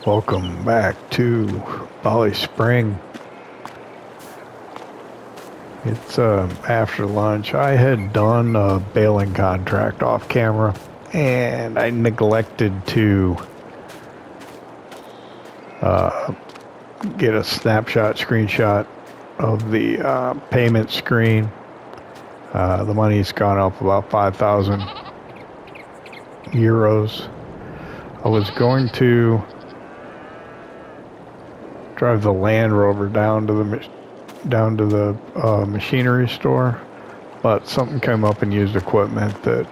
Welcome back to BallySpring. It's after lunch. I had done a baling contract off camera, and I neglected to get a screenshot of the payment screen. The money's gone up about 5,000 euros. I was going to drive the Land Rover down to the machinery store, but something came up and used equipment that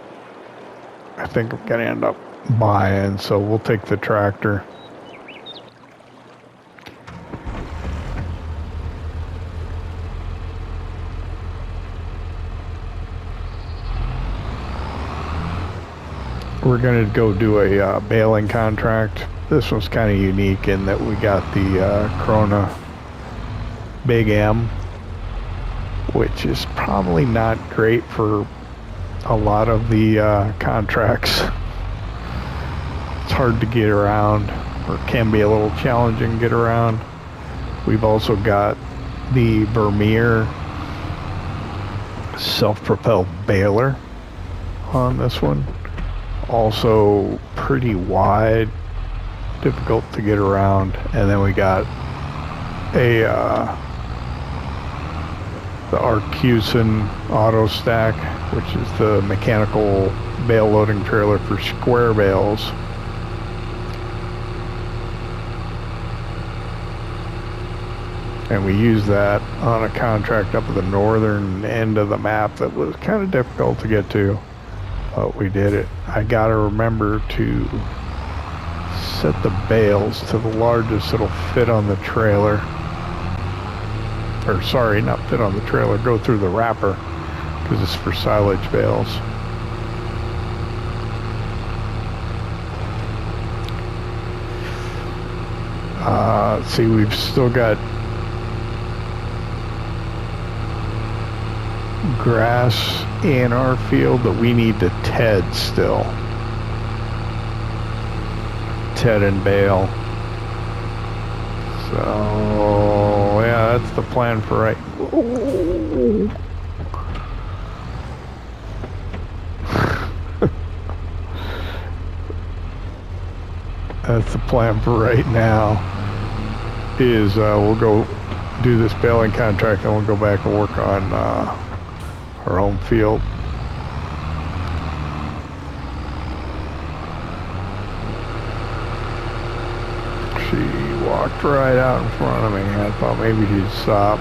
I think I'm gonna end up buying, so we'll take the tractor. We're gonna go do a baling contract. This was kind of unique in that we got the Krone Big M, which is probably not great for a lot of the contracts. It's hard to get around, or can be a little challenging to get around. We've also got the Vermeer self-propelled baler on this one. Also pretty wide, difficult to get around. And then we got the Ferguson auto stack, which is the mechanical bale loading trailer for square bales. And we used that on a contract up at the northern end of the map that was kind of difficult to get to, but we did it. I gotta remember to set the bales to the largest it'll fit on the trailer. Or sorry, not fit on the trailer, go through the wrapper, because it's for silage bales. Let's see, we've still got grass in our field that we need to ted still. Ted and bale. So yeah, that's the plan for right. That's the plan for right now. Is we'll go do this baling contract, and we'll go back and work on our home field. She walked right out in front of me. I thought maybe she'd stop,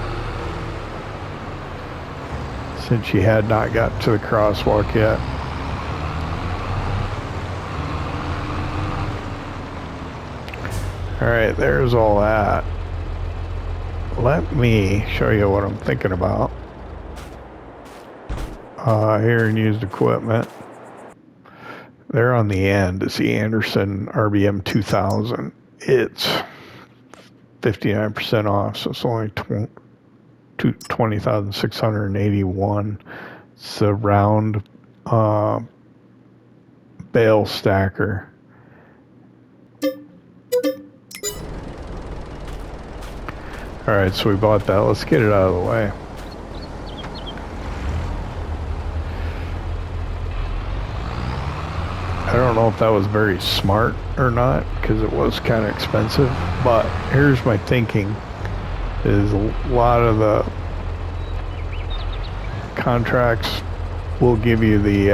since she had not got to the crosswalk yet. Alright, there's all that. Let me show you what I'm thinking about. Here in used equipment. There on the end is the Anderson RBM 2000. It's 59% off, so it's only 20,681. It's a round bale stacker. Alright, so we bought that. Let's get it out of the way. I don't know if that was very smart or not, because it was kind of expensive, but here's my thinking. Is a lot of the contracts will give you the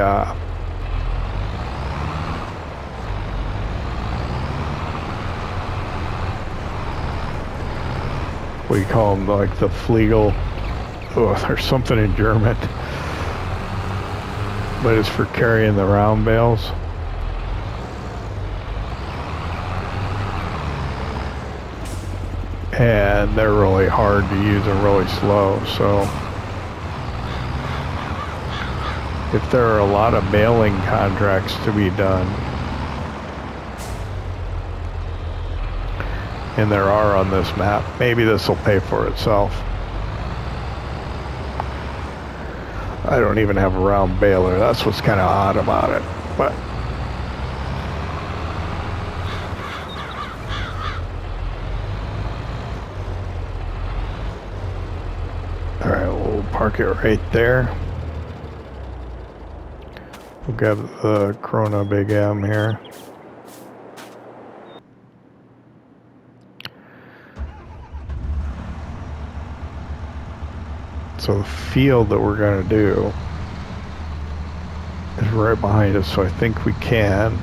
what do you call them, like the Fliegel. Oh, there's something in German, but it's for carrying the round bales. And they're really hard to use and really slow, so if there are a lot of baling contracts to be done, and there are on this map, maybe this will pay for itself. I don't even have a round baler. That's what's kind of odd about it. But all right, we'll park it right there. We'll get the Krone Big M here. So the field that we're going to do is right behind us, so I think we can.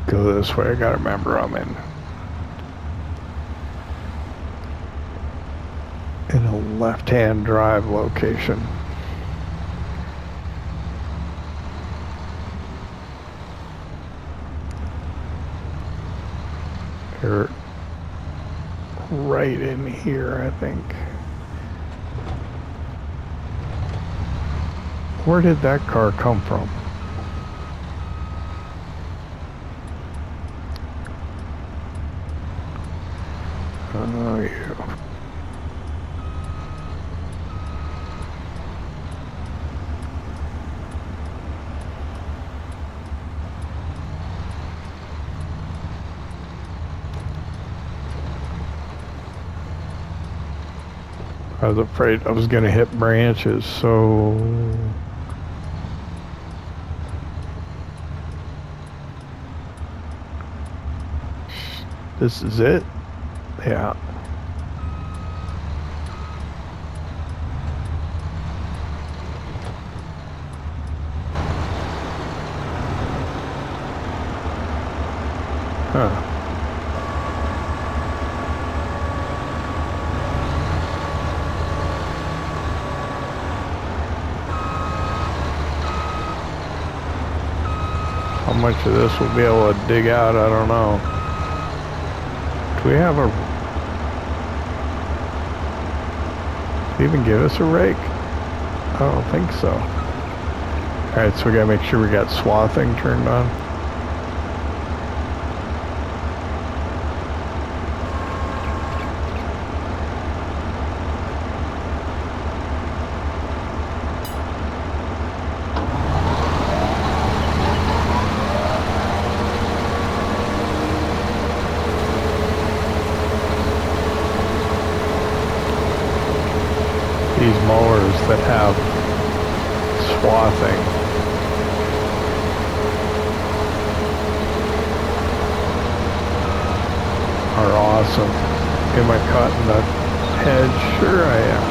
Go this way. I got to remember I'm in a left-hand drive location. You're right in here, I think. Where did that car come from? Oh, yeah. I was afraid I was gonna hit branches, so this is it? Yeah. Huh. How much of this we'll be able to dig out, I don't know. Do we have a... Did he even give us a rake? I don't think so. Alright, so we gotta make sure we got swathing turned on. These mowers that have swathing are awesome. Am I cutting the hedge? Sure I am.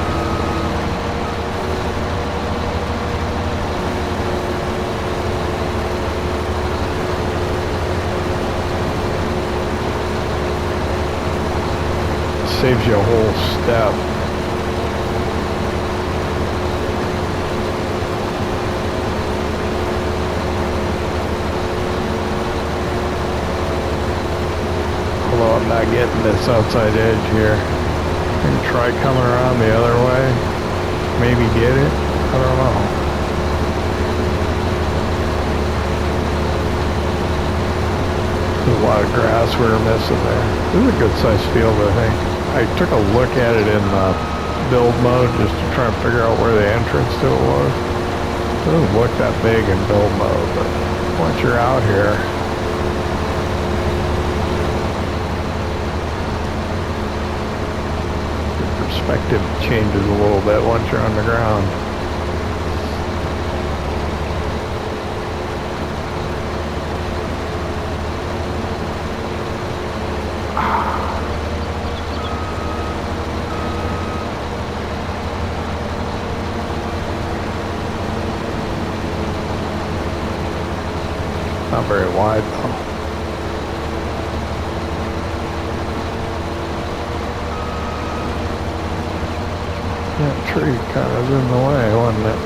Saves you a whole step. I'm not getting this outside edge here. I'm gonna try coming around the other way. Maybe get it. I don't know. There's a lot of grass we were missing there. This is a good sized field, I think. I took a look at it in build mode just to try and figure out where the entrance to it was. It doesn't look that big in build mode, but once you're out here, perspective changes a little bit once you're on the ground. Not very wide though. That tree kind of in the way, wasn't it?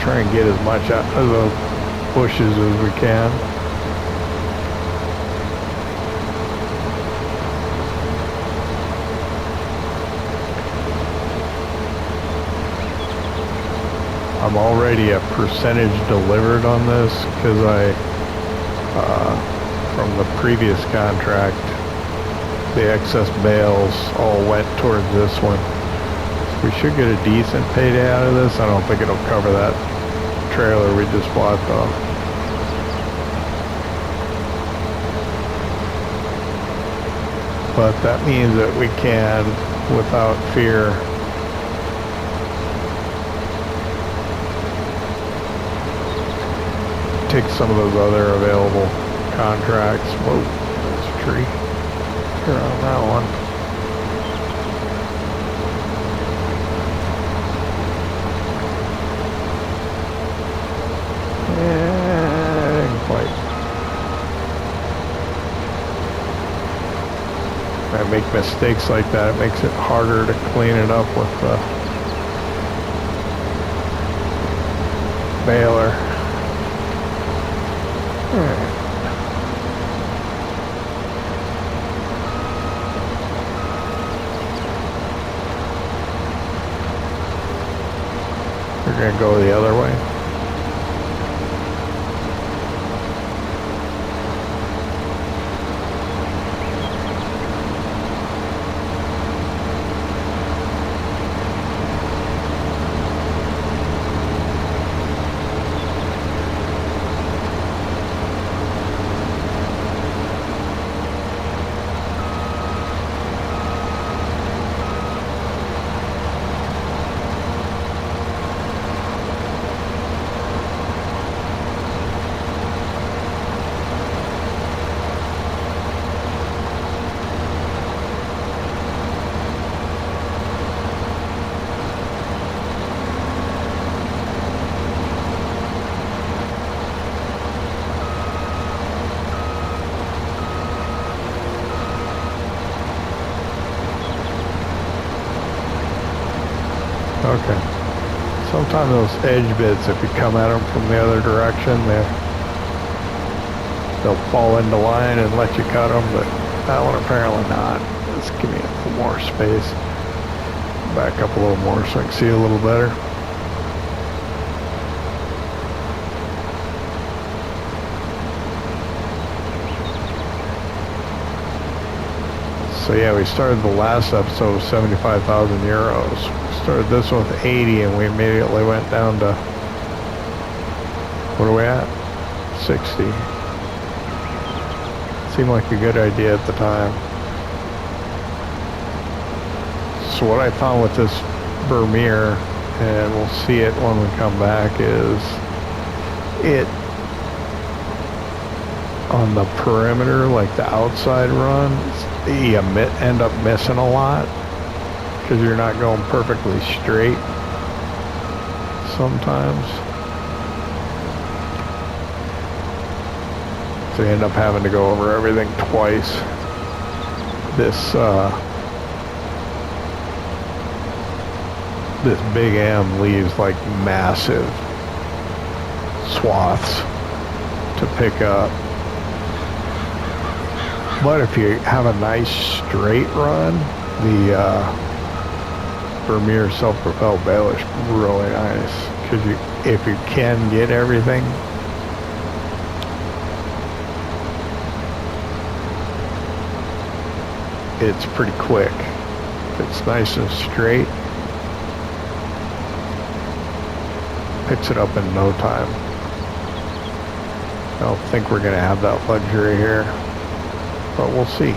Try and get as much out of the bushes as we can. I'm already a percentage delivered on this because from the previous contract, the excess bales all went towards this one. So we should get a decent payday out of this. I don't think it'll cover that trailer we just bought though. But that means that we can, without fear, take some of those other available contracts. Whoa, there's a tree. Here on that one. Yeah, didn't quite. I make mistakes like that. It makes it harder to clean it up with the baler. Alright. We're going to go the other way. Okay. Sometimes those edge bits, if you come at them from the other direction, they'll fall into line and let you cut them, but that one apparently not. Let's give me a little more space. Back up a little more so I can see a little better. So yeah, we started the last episode with 75,000 euros. Started this one with 80 and we immediately went down to, what are we at? 60. Seemed like a good idea at the time. So what I found with this Vermeer, and we'll see it when we come back, is it on the perimeter, like the outside run, you end up missing a lot because you're not going perfectly straight sometimes. So you end up having to go over everything twice. This Big M leaves like massive swaths to pick up. But if you have a nice straight run, the Vermeer self-propelled baler is really nice because if you can get everything, it's pretty quick. If it's nice and straight, picks it up in no time. I don't think we're going to have that luxury here, but we'll see.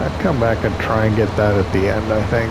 I'd come back and try and get that at the end, I think.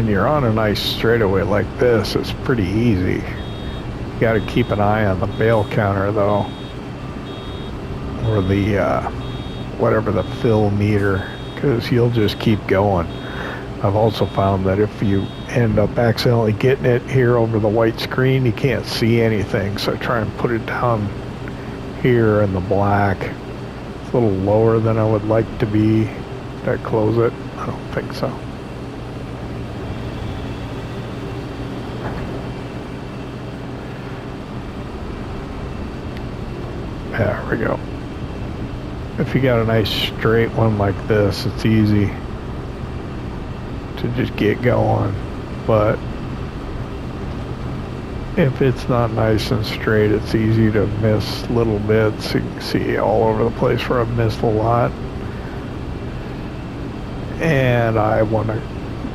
when you're on a nice straightaway like this, it's pretty easy. You got to keep an eye on the bale counter though, or the whatever, the fill meter, because you'll just keep going. I've also found that if you end up accidentally getting it here over the white screen, you can't see anything, so try and put it down here in the black. It's a little lower than I would like to be. Did I close it? I don't think so. There we go. If you got a nice straight one like this, it's easy to just get going. But if it's not nice and straight, it's easy to miss little bits. You can see all over the place where I've missed a lot. And I want to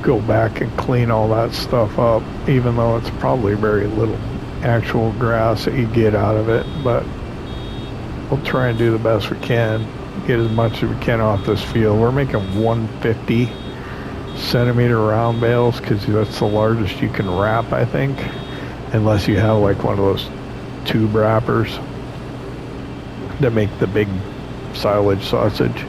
go back and clean all that stuff up, even though it's probably very little actual grass that you get out of it. But we'll try and do the best we can, get as much as we can off this field. We're making 150 centimeter round bales because that's the largest you can wrap, I think, unless you have like one of those tube wrappers that make the big silage sausage.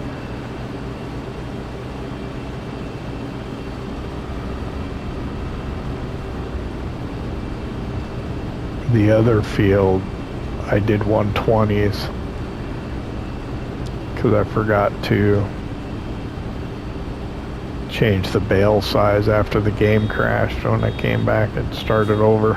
The other field I did 120s because I forgot to change the bale size after the game crashed when I came back and started over.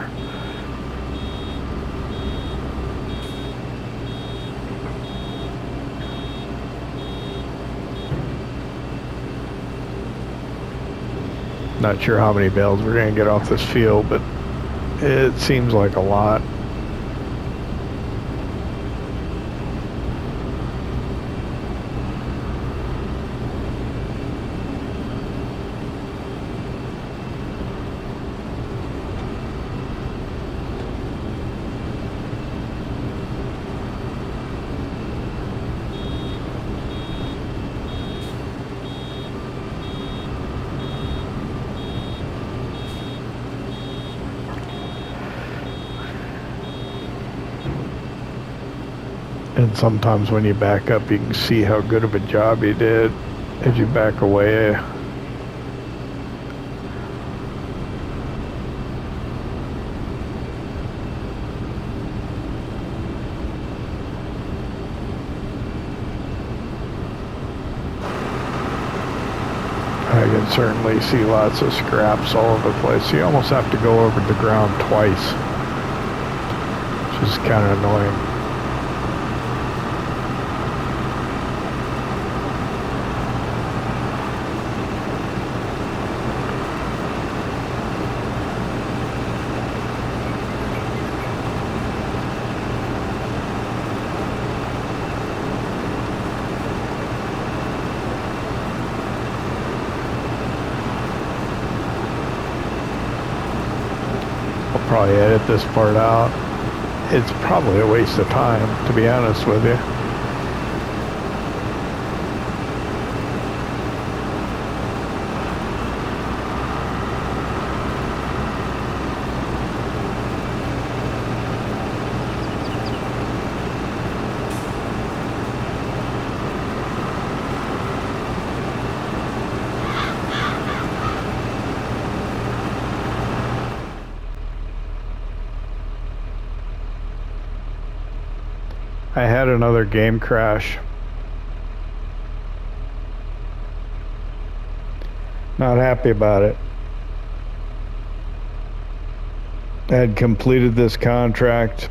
Not sure how many bales we're going to get off this field, but it seems like a lot. And sometimes when you back up, you can see how good of a job you did as you back away. I can certainly see lots of scraps all over the place. You almost have to go over the ground twice, which is kind of annoying. Probably edit this part out. It's probably a waste of time, to be honest with you. I had another game crash. Not happy about it. I had completed this contract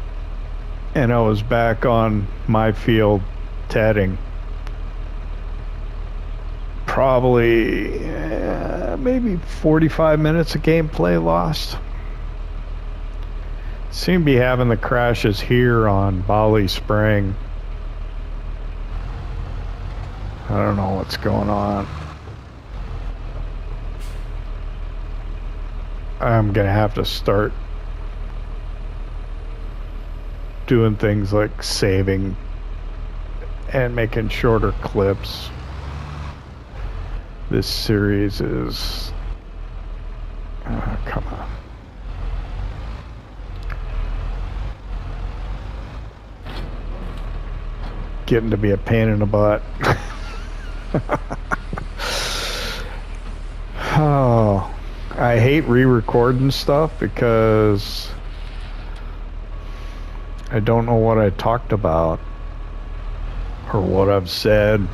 and I was back on my field tedding. Probably maybe 45 minutes of gameplay lost. Seem to be having the crashes here on BallySpring. I don't know what's going on. I'm gonna have to start doing things like saving and making shorter clips. This series is come on. Getting to be a pain in the butt. Oh, I hate re-recording stuff because I don't know what I talked about or what I've said,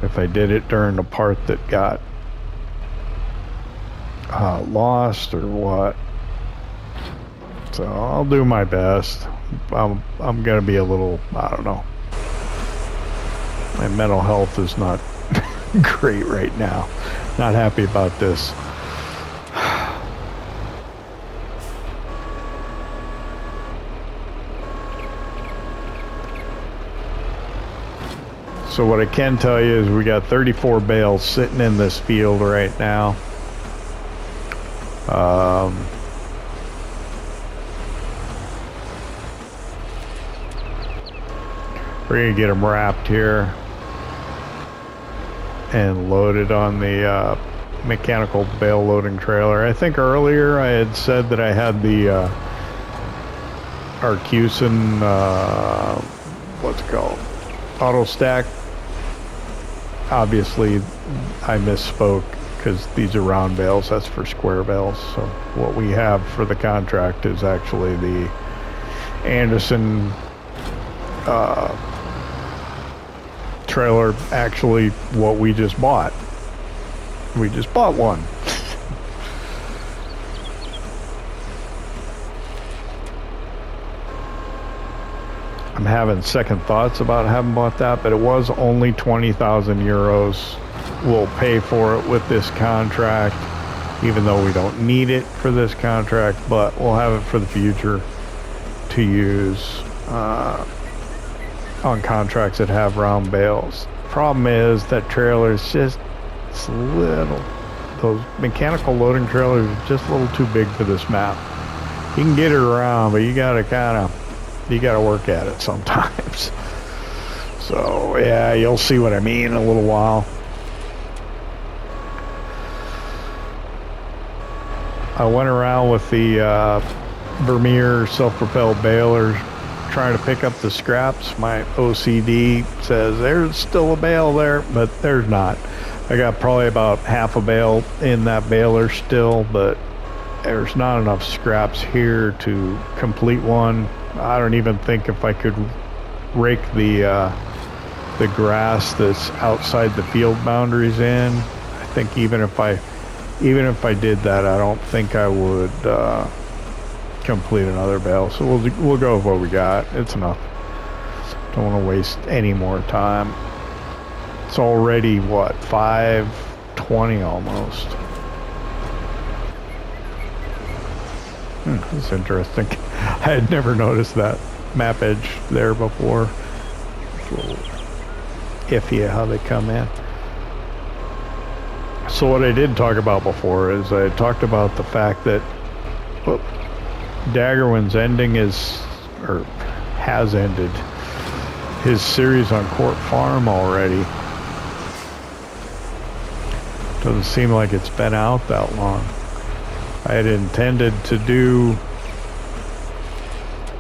if I did it during the part that got lost or what. So I'll do my best. I'm gonna be a little, I don't know. My mental health is not great right now. Not happy about this. So what I can tell you is we got 34 bales sitting in this field right now. We're gonna get them wrapped here and loaded on the mechanical bale loading trailer. I think earlier I had said that I had the Arcusin, what's it called, auto stack. Obviously I misspoke because these are round bales, that's for square bales. So what we have for the contract is actually the Anderson trailer, actually what we just bought. We just bought one. I'm having second thoughts about having bought that, but it was only 20,000 euros. We'll pay for it with this contract, even though we don't need it for this contract, but we'll have it for the future to use on contracts that have round bales. Problem is that trailer is just, it's little. Those mechanical loading trailers are just a little too big for this map. You can get it around, but you gotta work at it sometimes. So yeah, you'll see what I mean in a little while. I went around with the Vermeer self-propelled baler trying to pick up the scraps. My OCD says there's still a bale there, but there's not. I got probably about half a bale in that baler still, but there's not enough scraps here to complete one. I don't even think if I could rake the grass that's outside the field boundaries in. I think even if I did that, I don't think I would complete another bale. So we'll go with what we got. It's enough. Don't want to waste any more time. It's already what, 5:20 almost. That's interesting. I had never noticed that map edge there before. It's a little iffy how they come in. So what I did talk about before is I talked about the fact that Daggerwin's ending has ended his series on Court Farm already. Doesn't seem like it's been out that long. I had intended to do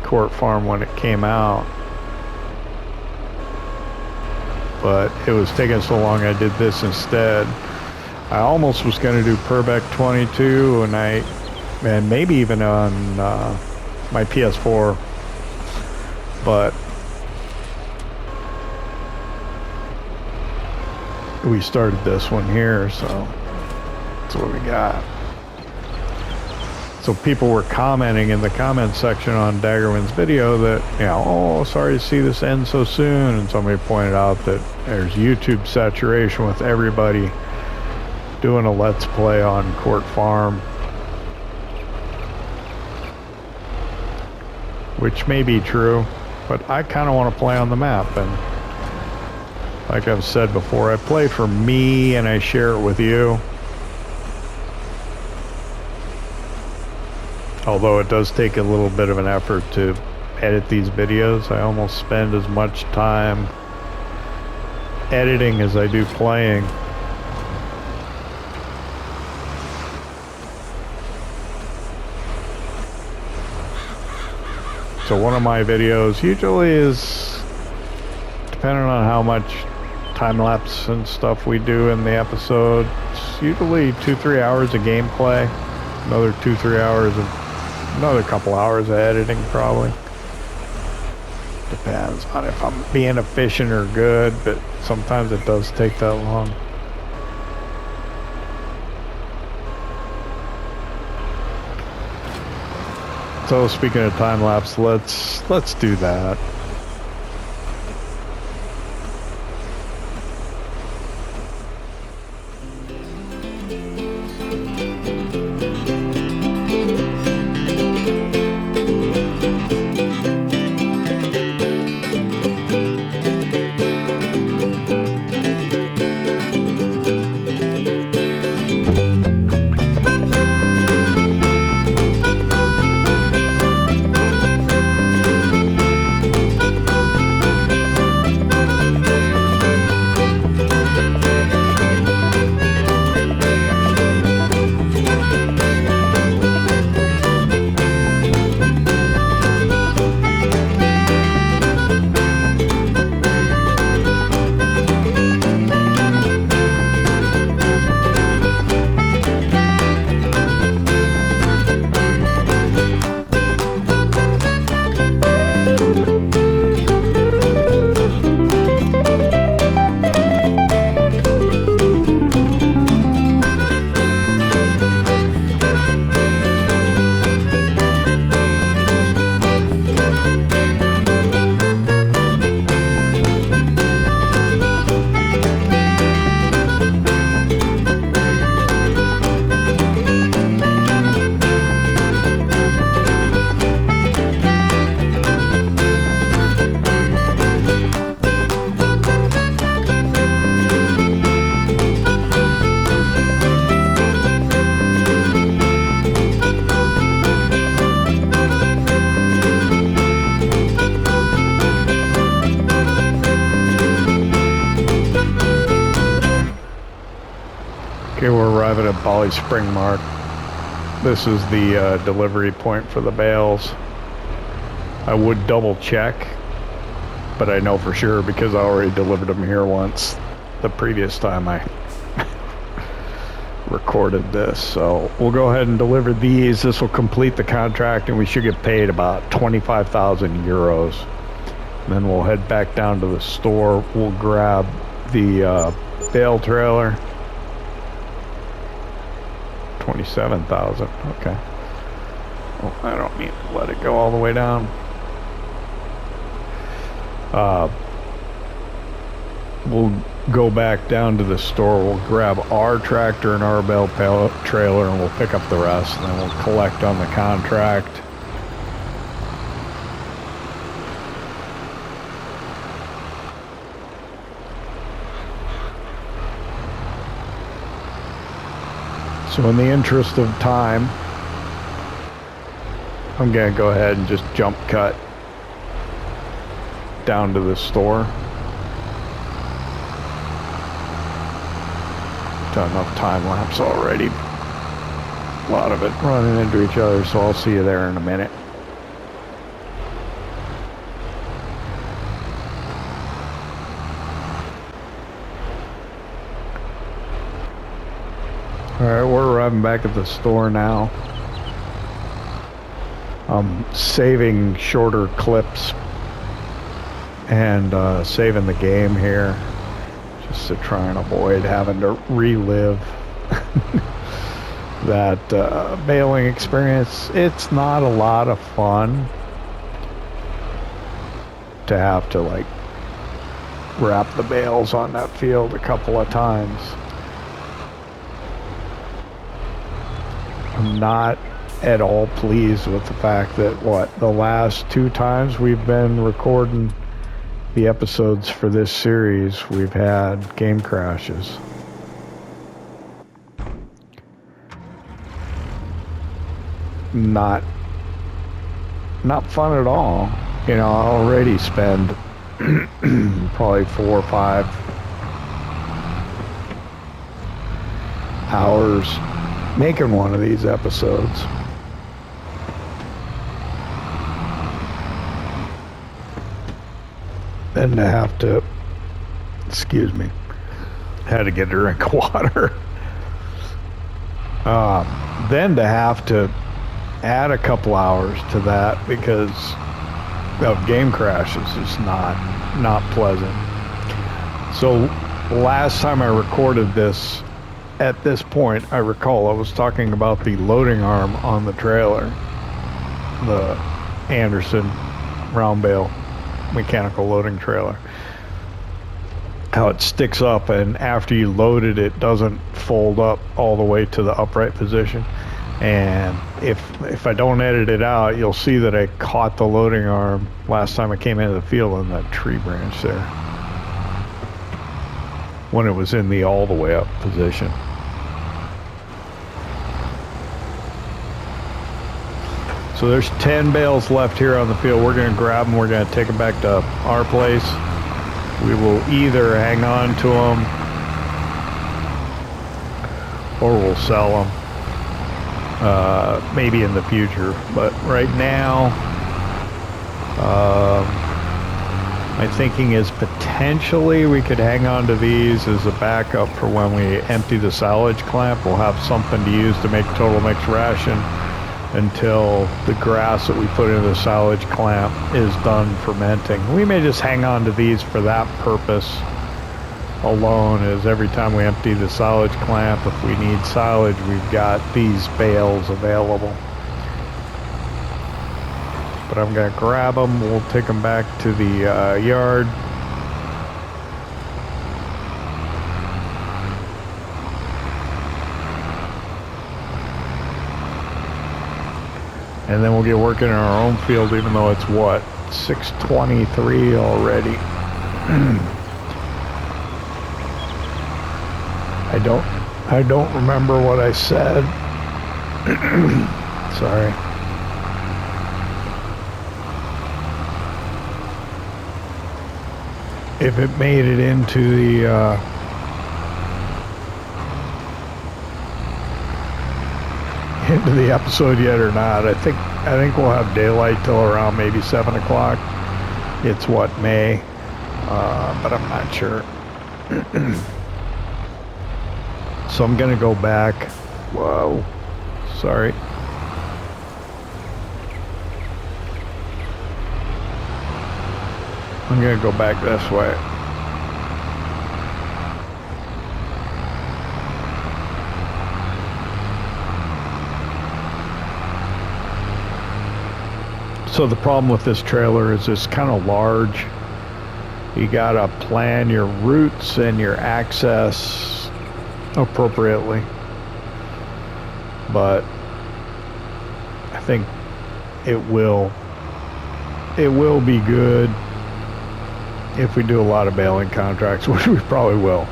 Court Farm when it came out, but it was taking so long I did this instead. I almost was going to do Purbeck 22 and maybe even on my PS4, but we started this one here, so that's what we got. So people were commenting in the comment section on Daggerwin's video that, you know, oh, sorry to see this end so soon, and somebody pointed out that there's YouTube saturation with everybody doing a Let's Play on Court Farm, which may be true, but I kind of want to play on the map, and like I've said before, I play for me and I share it with you. Although it does take a little bit of an effort to edit these videos. I almost spend as much time editing as I do playing. So one of my videos usually is, depending on how much time-lapse and stuff we do in the episode, it's usually 2-3 hours of gameplay, another 2-3 hours of, another couple hours of editing probably. Depends on if I'm being efficient or good, but sometimes it does take that long. So speaking of time-lapse, let's do that. Okay, we're arriving at BallySpring Mark. This is the delivery point for the bales. I would double check, but I know for sure because I already delivered them here once the previous time I recorded this. So we'll go ahead and deliver these. This will complete the contract and we should get paid about 25,000 euros. Then we'll head back down to the store. We'll grab the bale trailer. 27,000. Okay. Well, I don't need to let it go all the way down. We'll go back down to the store. We'll grab our tractor and our bale trailer and we'll pick up the rest, and then we'll collect on the contract. So in the interest of time, I'm gonna go ahead and just jump cut down to the store. Done enough time lapse already. A lot of it running into each other, so I'll see you there in a minute. Alright, we're arriving back at the store now. I'm saving shorter clips and saving the game here just to try and avoid having to relive that baling experience. It's not a lot of fun to have to like wrap the bales on that field a couple of times. I'm not at all pleased with the fact that the last 2 times we've been recording the episodes for this series, we've had game crashes. Not fun at all. You know, I already spend probably 4 or 5 hours making one of these episodes. then to have to, excuse me, had to get a drink of water. Then to have to add a couple hours to that because of game crashes is not pleasant. So last time I recorded this, at this point, I recall I was talking about the loading arm on the trailer, the Anderson round bale mechanical loading trailer, how it sticks up, and after you load it, it doesn't fold up all the way to the upright position. And if I don't edit it out, you'll see that I caught the loading arm last time I came into the field on that tree branch there when it was in the all the way up position. So there's 10 bales left here on the field. We're going to grab them. We're going to take them back to our place. We will either hang on to them or we'll sell them maybe in the future. But right now, my thinking is potentially we could hang on to these as a backup for when we empty the silage clamp. We'll have something to use to make total mixed ration until the grass that we put into the silage clamp is done fermenting. We may just hang on to these for that purpose alone, as every time we empty the silage clamp, if we need silage, we've got these bales available. But I'm going to grab them. We'll take them back to the yard. And then we'll get working in our own field, even though it's what, 6:23 already. I don't remember what I said. Sorry. If it made it into the episode yet or not. I think we'll have daylight till around maybe 7 o'clock. It's what, May, but I'm not sure. So I'm gonna go back. Whoa, sorry. I'm gonna go back this way. So the problem with this trailer is it's kind of large. You gotta plan your routes and your access appropriately. But I think it will be good if we do a lot of baling contracts, which we probably will.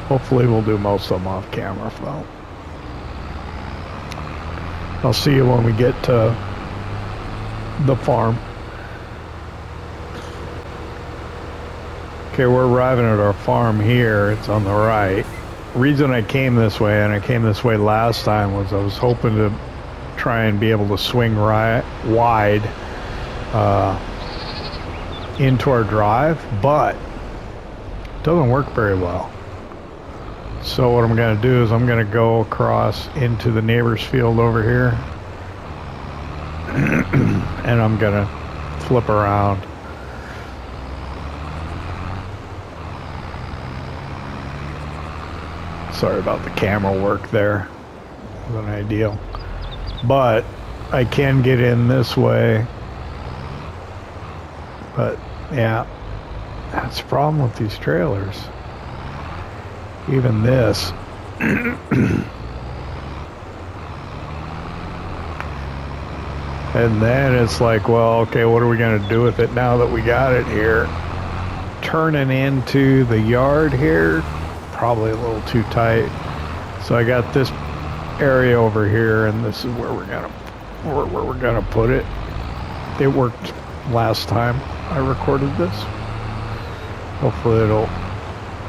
Hopefully we'll do most of them off camera though. I'll see you when we get to the farm. Okay, we're arriving at our farm here. It's on the right. Reason I came this way, and I came this way last time, was I was hoping to try and be able to swing wide into our drive, but it doesn't work very well. So what I'm going to do is I'm going to go across into the neighbor's field over here and I'm going to flip around. Sorry about the camera work there. It wasn't ideal. But I can get in this way. But yeah, that's the problem with these trailers. Even this. And then it's like, well, okay, what are we going to do with it now that we got it here? Turning into the yard here, probably a little too tight. So I got this area over here, and this is where we're gonna put it. It worked last time I recorded this. Hopefully it'll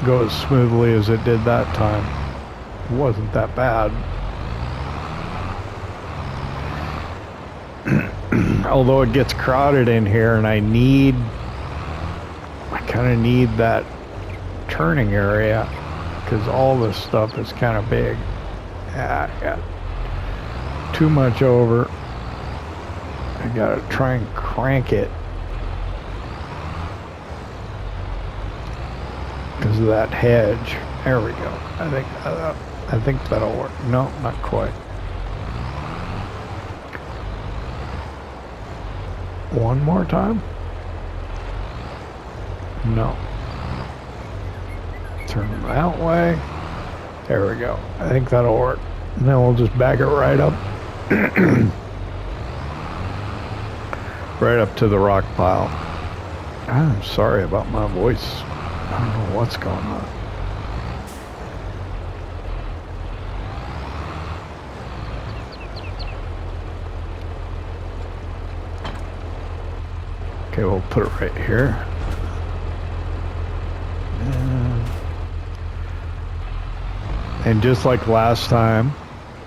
go as smoothly as it did that time. It wasn't that bad. Although it gets crowded in here, and I kind of need that turning area because all this stuff is kind of big. Yeah, I got too much over. I gotta try and crank it because of that hedge. There we go. I think that'll work. No, not quite. One more time? No. Turn that way. There we go. I think that'll work. And then we'll just back it right up. Right up to the rock pile. I'm sorry about my voice. I don't know what's going on. Okay, we'll put it right here. And just like last time,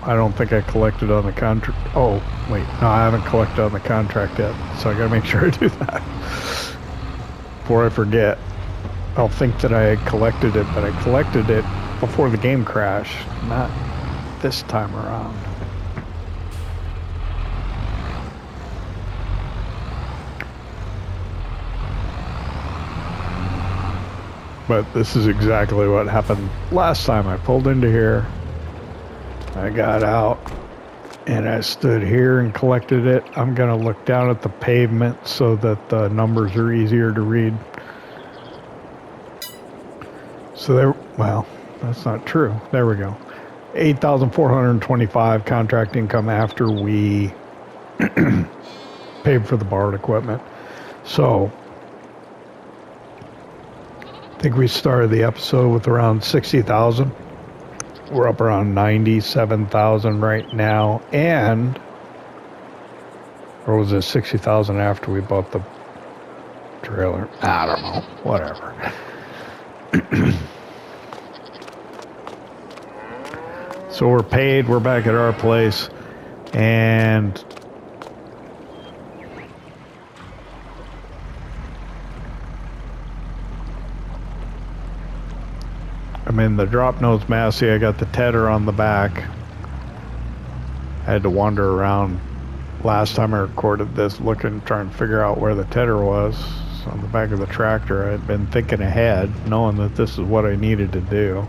I don't think I collected on the contract. Oh, wait, no, I haven't collected on the contract yet, so I gotta make sure I do that before I forget. I'll think that I had collected it, but I collected it before the game crashed, not this time around. But this is exactly what happened last time. I pulled into here, I got out, and I stood here and collected it. I'm gonna look down at the pavement so that the numbers are easier to read. So there, well, that's not true. There we go. 8,425 contract income after we paid for the borrowed equipment. So I think we started the episode with around 60,000. We're up around 97,000 right now, and or was it 60,000 after we bought the trailer? I don't know. Whatever. So we're paid. We're back at our place, and I'm in the drop nose Massey. I got the tedder on the back. I had to wander around last time I recorded this looking, trying to figure out where the tedder was. So on the back of the tractor, I'd been thinking ahead, knowing that this is what I needed to do.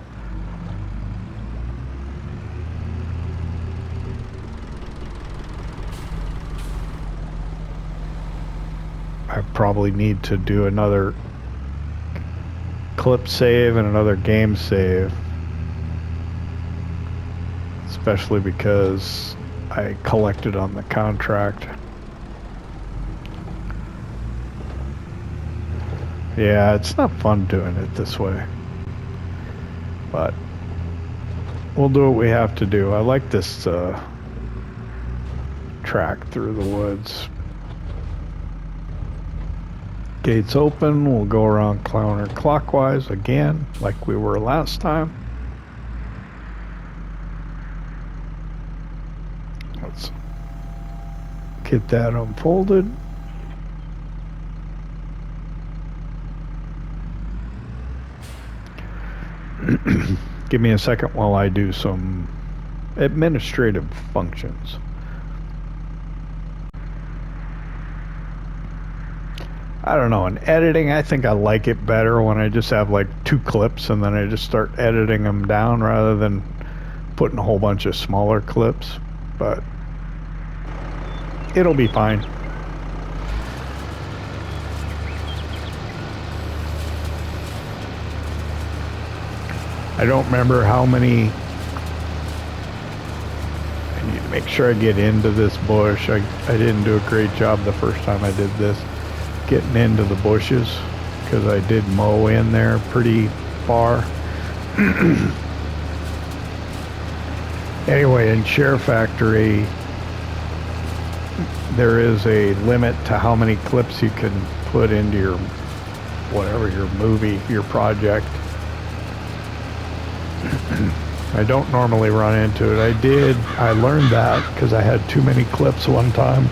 I probably need to do another clip save and another game save, especially because I collected on the contract. Yeah, it's not fun doing it this way, but we'll do what we have to do. I like this track through the woods. Gates open, we'll go around counterclockwise again, like we were last time. Let's get that unfolded. Give me a second while I do some administrative functions. I don't know, in editing, I think I like it better when I just have like 2 clips and then I just start editing them down rather than putting a whole bunch of smaller clips, but it'll be fine. I don't remember how many. I need to make sure I get into this bush. I didn't do a great job the first time I did this, getting into the bushes, because I did mow in there pretty far. Anyway, in Share Factory, there is a limit to how many clips you can put into your whatever, your movie, your project. I don't normally run into it. I learned that because I had too many clips one time.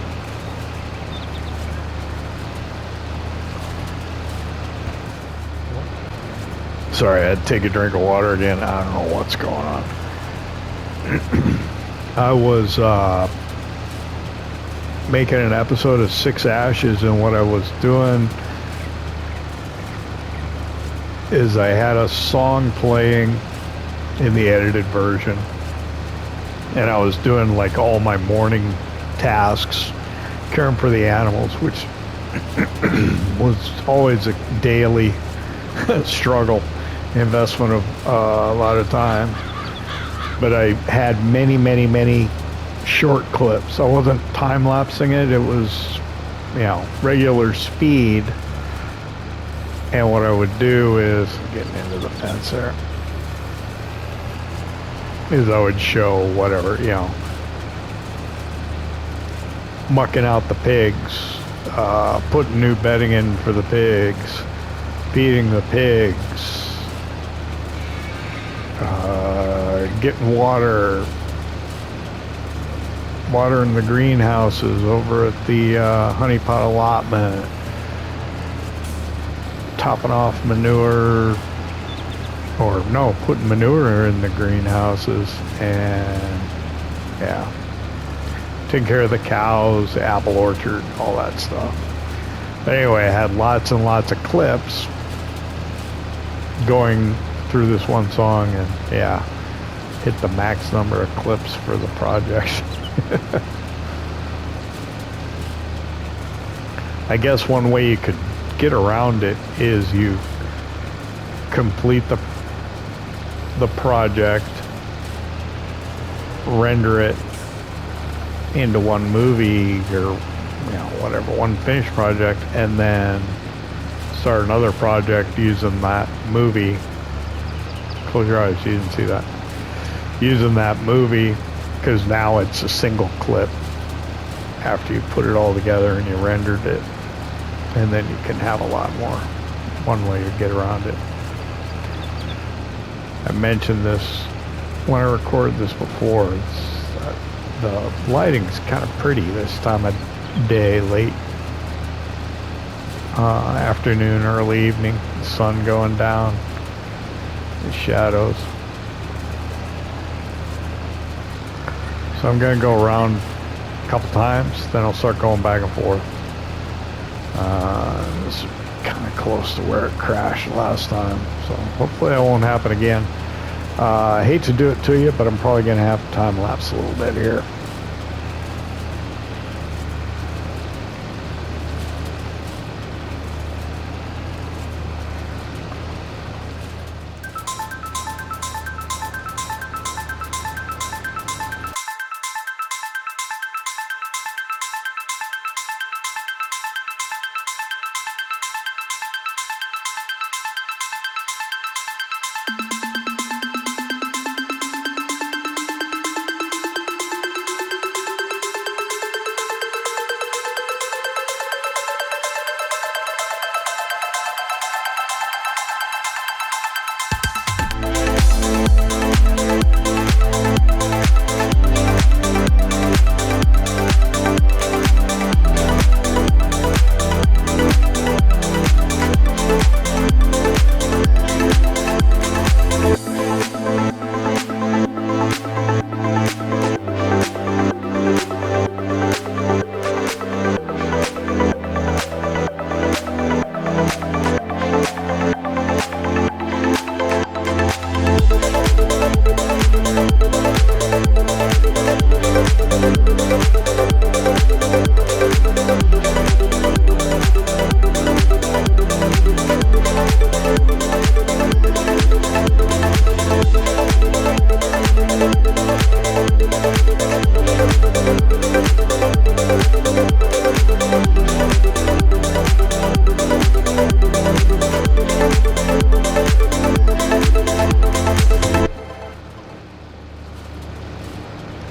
Sorry, I had to take a drink of water again. I don't know what's going on. I was making an episode of Six Ashes, and what I was doing is I had a song playing in the edited version, and I was doing like all my morning tasks, caring for the animals, which was always a daily struggle, investment of a lot of time. But I had many short clips. I wasn't time-lapsing it. It was, you know, regular speed. And what I would do is, getting into the fence there, is I would show whatever, you know, mucking out the pigs, putting new bedding in for the pigs, feeding the pigs, getting watering the greenhouses over at the honey pot allotment, topping off manure, or no, putting manure in the greenhouses, and yeah, taking care of the cows, the apple orchard, all that stuff. But anyway, I had lots and lots of clips going through this one song, and yeah, hit the max number of clips for the project. I guess one way you could get around it is you complete the project, render it into one movie, or you know, whatever, one finished project, and then start another project using that movie. Close your eyes, you didn't see that. Using that movie, because now it's a single clip after you put it all together and you rendered it, and then you can have a lot more. One way to get around it. I mentioned this when I recorded this before. The lighting's kind of pretty this time of day, late afternoon, early evening, the sun going down, the shadows. So I'm going to go around a couple times, then I'll start going back and forth. It's kind of close to where it crashed last time, so hopefully that won't happen again. I hate to do it to you, but I'm probably going to have to time lapse a little bit here.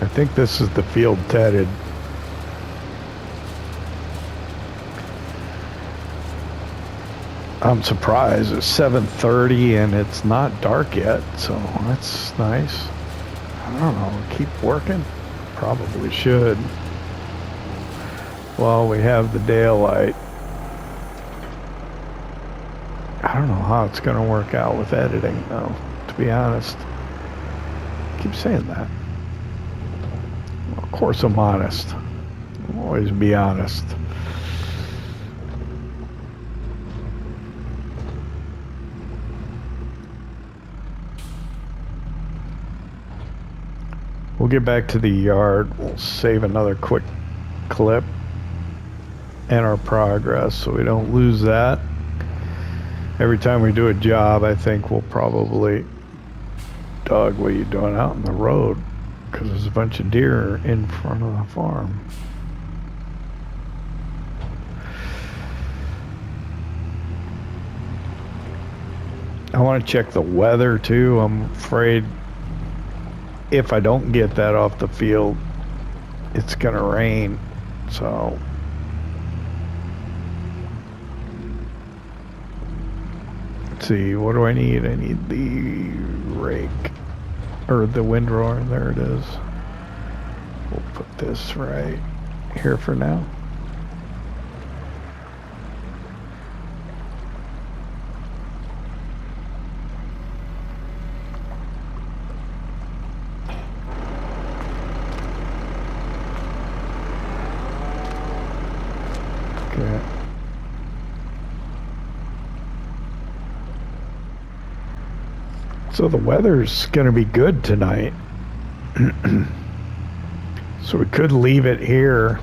I think this is the field tedded. I'm surprised it's 7:30 and it's not dark yet, so that's nice. I don't know, keep working? Probably should. Well, we have the daylight. I don't know how it's going to work out with editing, though, to be honest. I keep saying that. Well, of course I'm honest. I'll always be honest. We'll get back to the yard. We'll save another quick clip and our progress so we don't lose that. Every time we do a job, I think we'll probably... Doug, what are you doing out in the road? Because there's a bunch of deer in front of the farm. I want to check the weather too. I'm afraid if I don't get that off the field, it's gonna rain. So let's see, what do I need? I need the rake or the windrower. There it is. We'll put this right here for now. So the weather's going to be good tonight. So we could leave it here,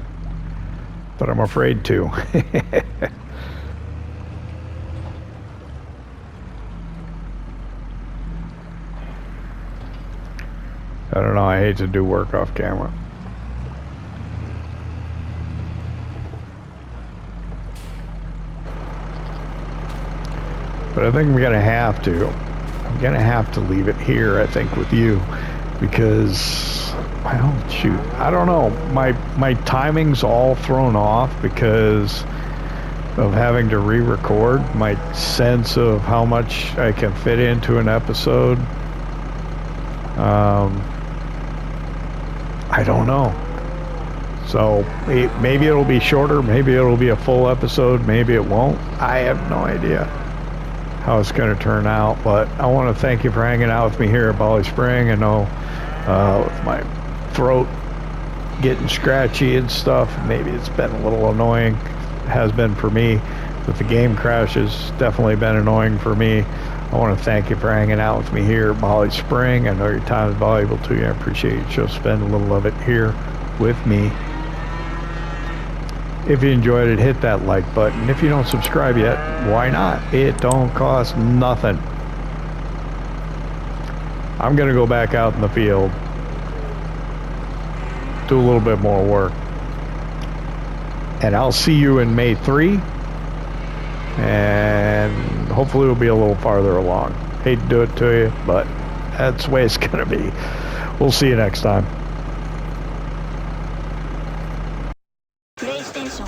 but I'm afraid to. I don't know, I hate to do work off camera. But I think I'm going to have to. I'm gonna have to leave it here, I think, with you, because, well, shoot, I don't know. My timing's all thrown off because of having to re-record. My sense of how much I can fit into an episode, I don't know. So maybe it'll be shorter, maybe it'll be a full episode, maybe it won't. I have no idea how it's going to turn out, but I want to thank you for hanging out with me here at BallySpring. I know with my throat getting scratchy and stuff, maybe it's been a little annoying. It has been for me. With the game crashes, definitely been annoying for me. I want to thank you for hanging out with me here at BallySpring. I know your time is valuable to you. I appreciate you just spend a little of it here with me. If you enjoyed it, hit that like button. If you don't subscribe yet, why not? It don't cost nothing. I'm gonna go back out in the field, do a little bit more work, and I'll see you in May 3, and hopefully we'll be a little farther along. Hate to do it to you, but that's the way it's gonna be. We'll see you next time. PlayStation